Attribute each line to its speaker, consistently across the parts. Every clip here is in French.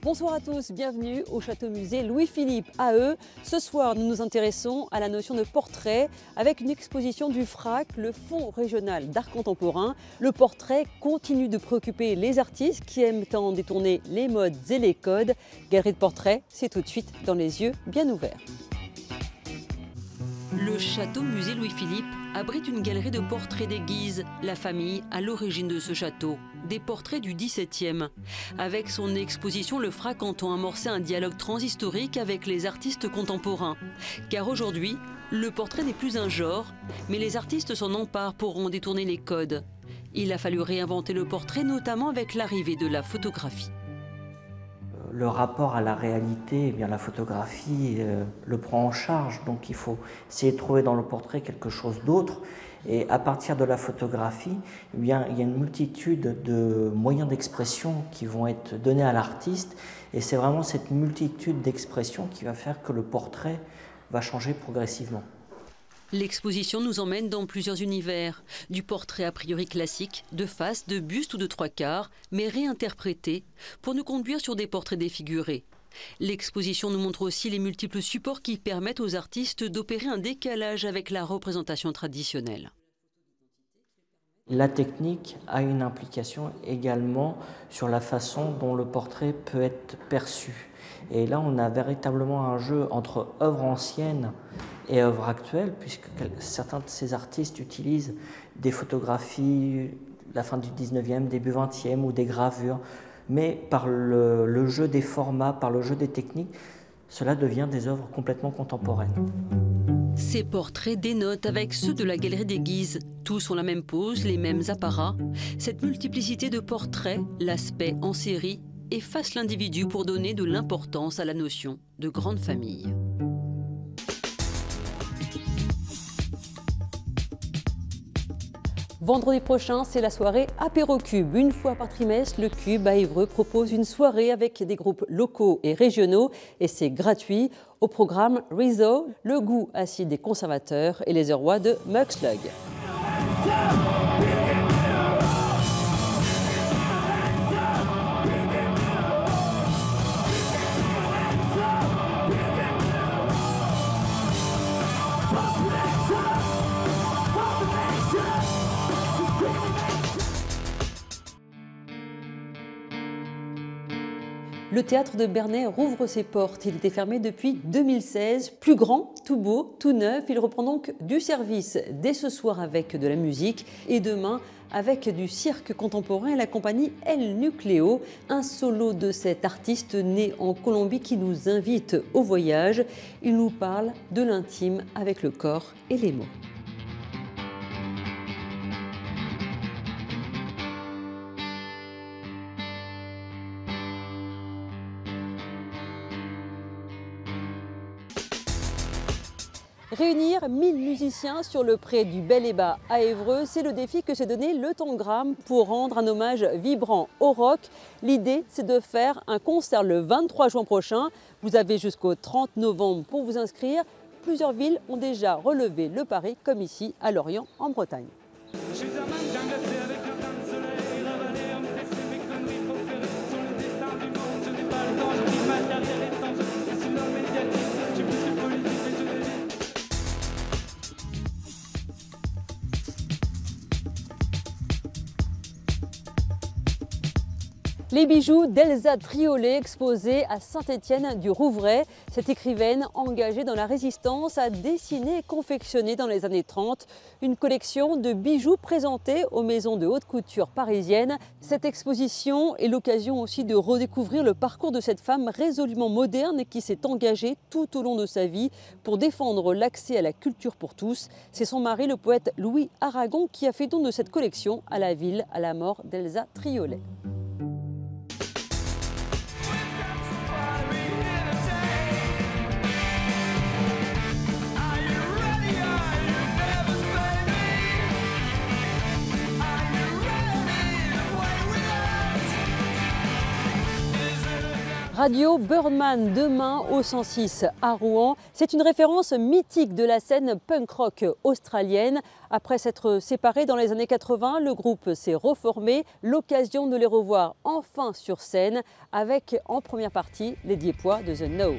Speaker 1: Bonsoir à tous, bienvenue au Château-Musée Louis-Philippe AE. Ce soir, nous nous intéressons à la notion de portrait avec une exposition du FRAC, le Fonds régional d'art contemporain. Le portrait continue de préoccuper les artistes qui aiment tant détourner les modes et les codes. Galerie de portrait, c'est tout de suite dans les yeux bien ouverts. Le Château-Musée Louis-Philippe abrite une galerie de portraits des Guises, la famille à l'origine de ce château, des portraits du XVIIe. Avec son exposition, le FRAC entend amorcer un dialogue transhistorique avec les artistes contemporains. Car aujourd'hui, le portrait n'est plus un genre, mais les artistes s'en emparent pour en détourner les codes. Il a fallu réinventer le portrait, notamment avec l'arrivée de la photographie.
Speaker 2: Le rapport à la réalité, eh bien, la photographie le prend en charge, donc il faut essayer de trouver dans le portrait quelque chose d'autre. Et à partir de la photographie, eh bien, il y a une multitude de moyens d'expression qui vont être donnés à l'artiste, et c'est vraiment cette multitude d'expressions qui va faire que le portrait va changer progressivement.
Speaker 1: L'exposition nous emmène dans plusieurs univers, du portrait a priori classique, de face, de buste ou de trois quarts, mais réinterprété, pour nous conduire sur des portraits défigurés. L'exposition nous montre aussi les multiples supports qui permettent aux artistes d'opérer un décalage avec la représentation traditionnelle.
Speaker 2: La technique a une implication également sur la façon dont le portrait peut être perçu. Et là, on a véritablement un jeu entre œuvres anciennes et œuvres actuelles, puisque certains de ces artistes utilisent des photographies de la fin du 19e, début 20e ou des gravures, mais par le jeu des formats, par le jeu des techniques, cela devient des œuvres complètement contemporaines.
Speaker 1: Ces portraits dénotent avec ceux de la Galerie des Guises. Tous ont la même pose, les mêmes apparats. Cette multiplicité de portraits, l'aspect en série, efface l'individu pour donner de l'importance à la notion de grande famille. Vendredi prochain, c'est la soirée Apéro Cube. Une fois par trimestre, le Cube à Évreux propose une soirée avec des groupes locaux et régionaux et c'est gratuit. Au programme Rizzo, le goût acide des conservateurs et les rois de Mugslug. Le théâtre de Bernay rouvre ses portes. Il était fermé depuis 2016. Plus grand, tout beau, tout neuf. Il reprend donc du service dès ce soir avec de la musique et demain avec du cirque contemporain et la compagnie El Nucléo, un solo de cet artiste né en Colombie qui nous invite au voyage. Il nous parle de l'intime avec le corps et les mots. Réunir 1000 musiciens sur le pré du Bel et Bas à Évreux, c'est le défi que s'est donné le Tangram pour rendre un hommage vibrant au rock. L'idée, c'est de faire un concert le 23 juin prochain. Vous avez jusqu'au 30 novembre pour vous inscrire. Plusieurs villes ont déjà relevé le pari, comme ici à Lorient, en Bretagne. Les bijoux d'Elsa Triolet exposés à Saint-Étienne-du-Rouvray. Cette écrivaine engagée dans la résistance a dessiné et confectionné dans les années 30 une collection de bijoux présentés aux maisons de haute couture parisiennes. Cette exposition est l'occasion aussi de redécouvrir le parcours de cette femme résolument moderne et qui s'est engagée tout au long de sa vie pour défendre l'accès à la culture pour tous. C'est son mari, le poète Louis Aragon, qui a fait don de cette collection à la ville à la mort d'Elsa Triolet. Radio Birdman demain au 106 à Rouen. C'est une référence mythique de la scène punk rock australienne. Après s'être séparé dans les années 80, le groupe s'est reformé. L'occasion de les revoir enfin sur scène avec en première partie les Diepois de The No.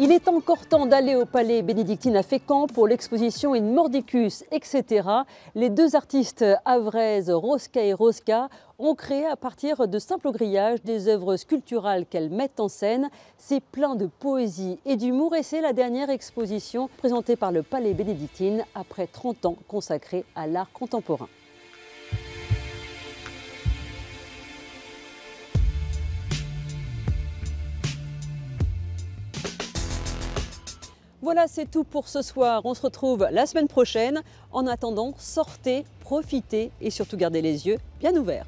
Speaker 1: Il est encore temps d'aller au Palais Bénédictine à Fécamp pour l'exposition In Mordicus, etc. Les deux artistes havraises, Roska et Roska, ont créé à partir de simples grillages des œuvres sculpturales qu'elles mettent en scène. C'est plein de poésie et d'humour et c'est la dernière exposition présentée par le Palais Bénédictine après 30 ans consacrés à l'art contemporain. Voilà, c'est tout pour ce soir. On se retrouve la semaine prochaine. En attendant, sortez, profitez et surtout gardez les yeux bien ouverts.